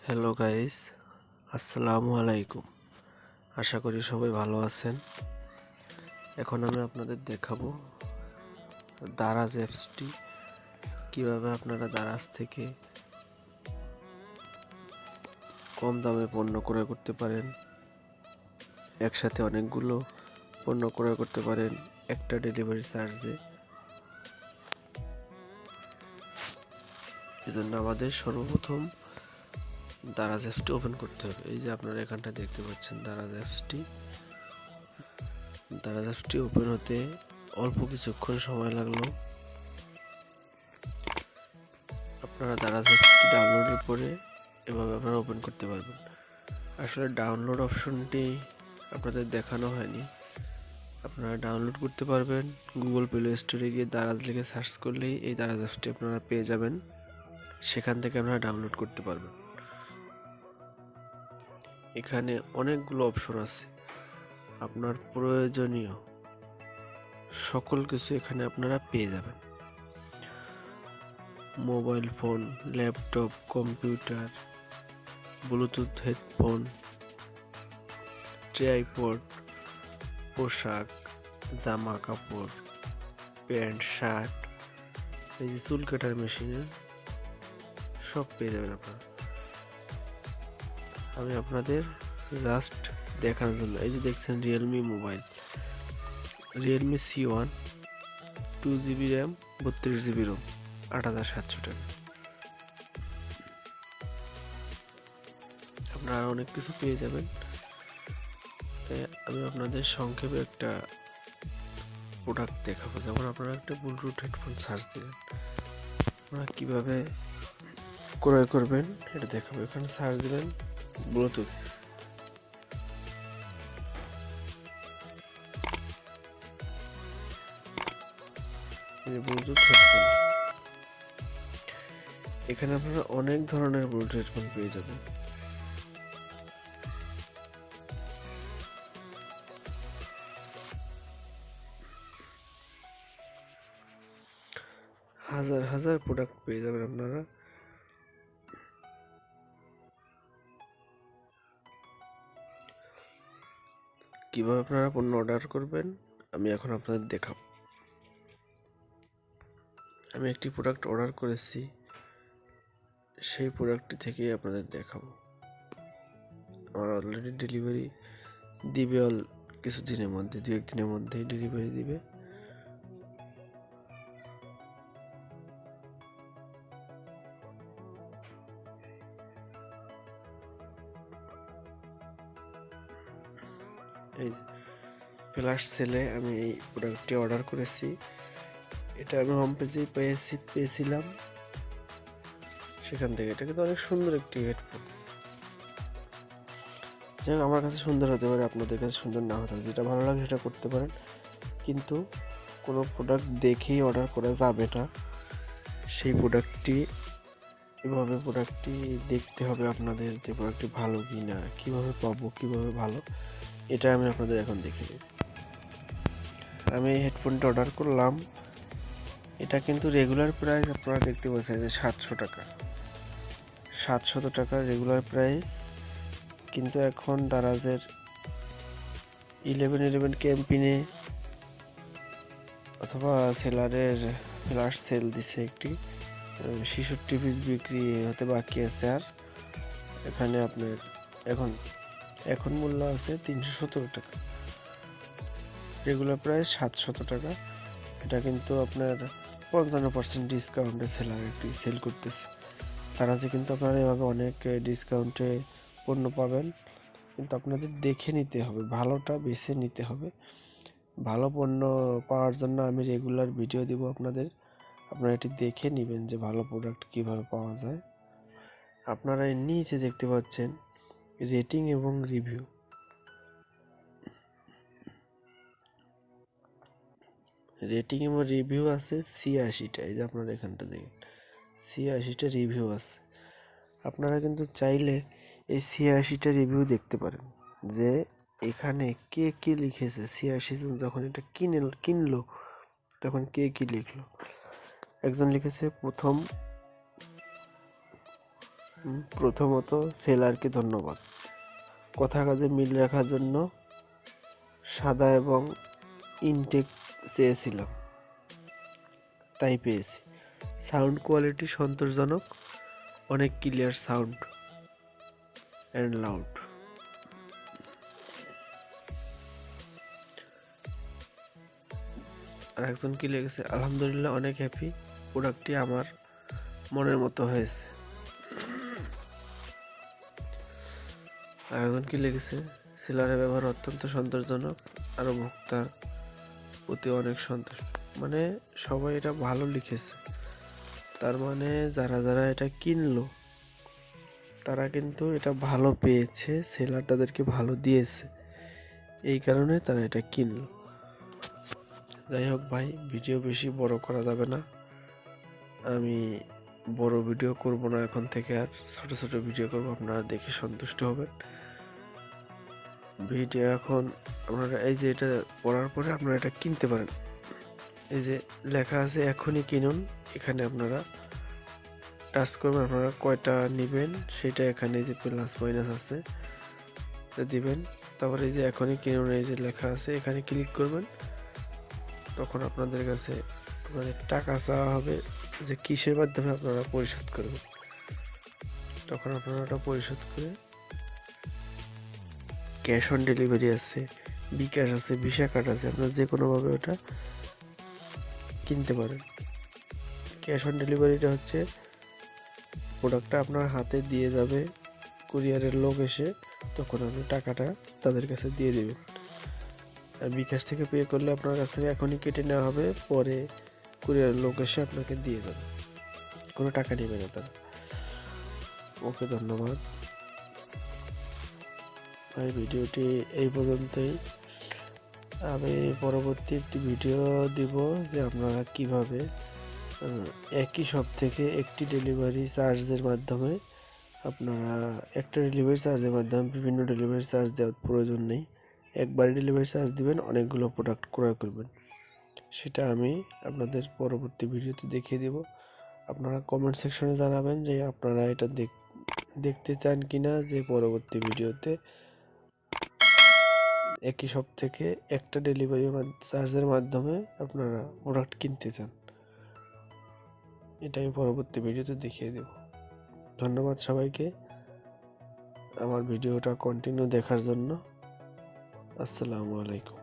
Hello guys, আসসালামু আলাইকুম। আশা করি সবাই ভালো আছেন। এখন আমি আপনাদের দেখাবো দারাজ অ্যাপসটি কিভাবে আপনারা দারাজ থেকে কম দামে পণ্য ক্রয় করতে পারেন, একসাথে অনেকগুলো পণ্য ক্রয় করতে পারেন একটা ডেলিভারি চার্জে। এজন্য আমাদের সর্বপ্রথম দারাজ অ্যাপসটি ওপেন করতে হবে। এই যে আপনারা এখানটা দেখতে পাচ্ছেন দারাজ অ্যাপসটি ওপেন হতে অল্প কিছুক্ষণ সময় লাগলো। আপনারা দারাজ অ্যাপসটি ডাউনলোডের পরে এভাবে আপনারা ওপেন করতে পারবেন। আসলে ডাউনলোড অপশনটি আপনাদের দেখানো হয়নি। আপনারা ডাউনলোড করতে পারবেন গুগল প্লে স্টোরে গিয়ে দারাজ লিখে সার্চ করলেই এই দারাজ অ্যাপসটি আপনারা পেয়ে যাবেন। সেখান থেকে আপনারা ডাউনলোড করতে পারবেন। এখানে অনেকগুলো অপশন আছে, আপনার প্রয়োজনীয় সকল কিছু এখানে আপনারা পেয়ে যাবেন। Mobile phone, laptop, computer, Bluetooth headphone, tripod, পোশাক, জামা কাপড়, প্যান্ট, শার্ট, এই যে চুল কাটার মেশিনে সব পেয়ে যাবেন আপনারা। আমি আপনাদের জাস্ট দেখানোর জন্য, এই যে দেখছেন Realme mobile, Realme C1 2GB RAM 32GB ROM ৮৭০০ টাকা। আপনারা অনেক কিছু পেয়ে যাবেন। তাই আমি আপনাদের সংক্ষেপে একটা প্রোডাক্ট দেখাবো। যেমন আপনারা একটা ব্লুটুথ হেডফোন সার্চ দিলেন, আপনারা কীভাবে ক্রয় করবেন এটা দেখাবো। এখানে সার্চ দিবেন ব্লুটুথ, ব্লুটুথ হেডফোন। এখানে আপনারা অনেক ধরনের ব্লুটুথ হেডফোন পেয়ে যাবেন। হাজার হাজার প্রোডাক্ট পেয়ে যাবেন আপনারা। কিভাবে আপনারা পণ্য অর্ডার করবেন আমি এখন আপনাদের দেখাবো। আমি একটি প্রোডাক্ট অর্ডার করেছি, সেই প্রোডাক্টটি থেকেই আপনাদের দেখাবো। আমার অলরেডি ডেলিভারি দিবে কিছুদিনের মধ্যে, 2-1 দিনের মধ্যেই ডেলিভারি দিবে। এই ফ্ল্যাশ সেলে আমি এই প্রোডাক্টটি অর্ডার করেছি। এটা আমি হোম পেজেই পেয়েছিলাম সেখান থেকে। এটা কিন্তু অনেক সুন্দর একটি হেডফোন। যাই হোক, আমার কাছে সুন্দর হতে পারে, আপনাদের কাছে সুন্দর না হতে পারে। যেটা ভালো লাগে সেটা করতে পারেন, কিন্তু কোনো প্রোডাক্ট দেখেই অর্ডার করা যাবে না। সেই প্রোডাক্টটি দেখতে হবে আপনাদের, যে প্রোডাক্টটি ভালো কি না, কীভাবে পাবো, কীভাবে ভালো, এটা আমি আপনাদের এখন দেখে দেব। আমি এই হেডফোনটা অর্ডার করলাম। এটা কিন্তু রেগুলার প্রাইস আপনারা দেখতে পাচ্ছেন যে 700 টাকা রেগুলার প্রাইস। কিন্তু এখন দারাজের 11 ক্যাম্পেইনে অথবা সেলারের ফ্ল্যাশ সেল দিছে একটি, 66 পিস বিক্রি হতে বাকি আছে। আর এখানে আপনার এখন মূল্য আছে 317 টাকা, রেগুলার প্রাইস 700 টাকা। এটা কিন্তু আপনার 55% ডিসকাউন্টে সেলারটি সেল করতেছে। তারা যে কিন্তু আপনারা এভাবে অনেক ডিসকাউন্টে পণ্য পাবেন, কিন্তু আপনাদের দেখে নিতে হবে, ভালোটা বেছে নিতে হবে। ভালো পণ্য পাওয়ার জন্য আমি রেগুলার ভিডিও দেব আপনাদের। আপনারা এটি দেখে নেবেন যে ভালো প্রোডাক্ট কিভাবে পাওয়া যায়। আপনারা এর নিচে দেখতে পাচ্ছেন রেটিং এবং রিভিউ। রেটিং এবং রিভিউ আছে 86টা। এই যে আপনারা এখানটা দেখেন 86টা রিভিউ আছে। আপনারা কিন্তু চাইলে এই 86টা রিভিউ দেখতে পারেন যে এখানে কে কী লিখেছে। 86 জন যখন এটা কিনলো তখন কে কী লিখলো। একজন লিখেছে, প্রথম প্রথমত সেলারকে ধন্যবাদ, কথা কাজে মিল রাখার জন্য সাদা এবং ইনটেক চেয়েছিলাম, তাই পেয়েছি। সাউন্ড কোয়ালিটি সন্তোষজনক, অনেক ক্লিয়ার সাউন্ড অ্যান্ড লাউড। আর একজন কি লিখেছে, আলহামদুলিল্লাহ অনেক হ্যাপি, প্রোডাক্টটি আমার মনের মতো হয়েছে। আর একজন কি লিখেছে, সেলারের ব্যবহার অত্যন্ত সন্তোষজনক, আরও ভোক্তার প্রতি অনেক সন্তুষ্ট। মানে সবাই এটা ভালো লিখেছে, তার মানে যারা যারা এটা কিনলো তারা কিন্তু এটা ভালো পেয়েছে, সেলার তাদেরকে ভালো দিয়েছে, এই কারণে তারা এটা কিনলো। যাই হোক ভাই, ভিডিও বেশি বড় করা যাবে না, আমি বড় ভিডিও করব না এখন থেকে, আর ছোট ছোট ভিডিও করব, আপনারা দেখে সন্তুষ্ট হবেন। ভিডিও এখন আপনারা এই যে এটা পড়ার পরে আপনারা এটা কিনতে পারেন, এই যে লেখা আছে এখনই কিনুন, এখানে আপনারা টাচ করবেন, আপনারা কয়টা নেবেন সেটা এখানে যে প্লাস মাইনাস আছে দিবেন, তারপরে এই যে এখনই কিনুন এই যে লেখা আছে এখানে ক্লিক করবেন, তখন আপনাদের কাছে আপনাদের টাকা চাওয়া হবে যে কিসের মাধ্যমে আপনারা পরিশোধ করবেন, তখন আপনারা ওটা পরিশোধ করে ক্যাশ অন ডেলিভারি আছে, বিকাশ আছে, ভিসা কার্ড আছে, আপনারা যে কোনোভাবে ওটা কিনতে পারেন। ক্যাশ অন ডেলিভারিটা হচ্ছে প্রোডাক্টটা আপনার হাতে দিয়ে যাবে, কুরিয়ারের লোক এসে তখন আপনি টাকাটা তাদের কাছে দিয়ে দেবেন। আর বিকাশ থেকে পে করলে আপনার কাছ থেকে এখনই কেটে নেওয়া হবে, পরে কুরিয়ারের লোক এসে আপনাকে দিয়ে যাবে, কোনো টাকা নেবে না তারা। ওকে, ধন্যবাদ ভাই, ভিডিওটি এই পর্যন্তই। আমি পরবর্তী একটি ভিডিও দিব যে আপনারা কিভাবে একই শপ থেকে একটি ডেলিভারি চার্জের মাধ্যমে আপনারা একটা ডেলিভারি চার্জের মাধ্যমে বিভিন্ন ডেলিভারি চার্জ দেওয়ার প্রয়োজন নেই, একবারই ডেলিভারি চার্জ দিবেন, অনেকগুলো প্রোডাক্ট ক্রয় করবেন, সেটা আমি আপনাদের পরবর্তী ভিডিওতে দেখিয়ে দেব। আপনারা কমেন্ট সেকশনে জানাবেন যে আপনারা এটা দেখতে চান কিনা, যে পরবর্তী ভিডিওতে একই শপ থেকে একটা ডেলিভারি চার্জের মাধ্যমে আপনারা প্রোডাক্ট কিনতে চান, এটা আমি পরবর্তী ভিডিওতে দেখিয়ে দেব। ধন্যবাদ সবাইকে আমার ভিডিওটা কন্টিনিউ দেখার জন্য। আসসালামু আলাইকুম।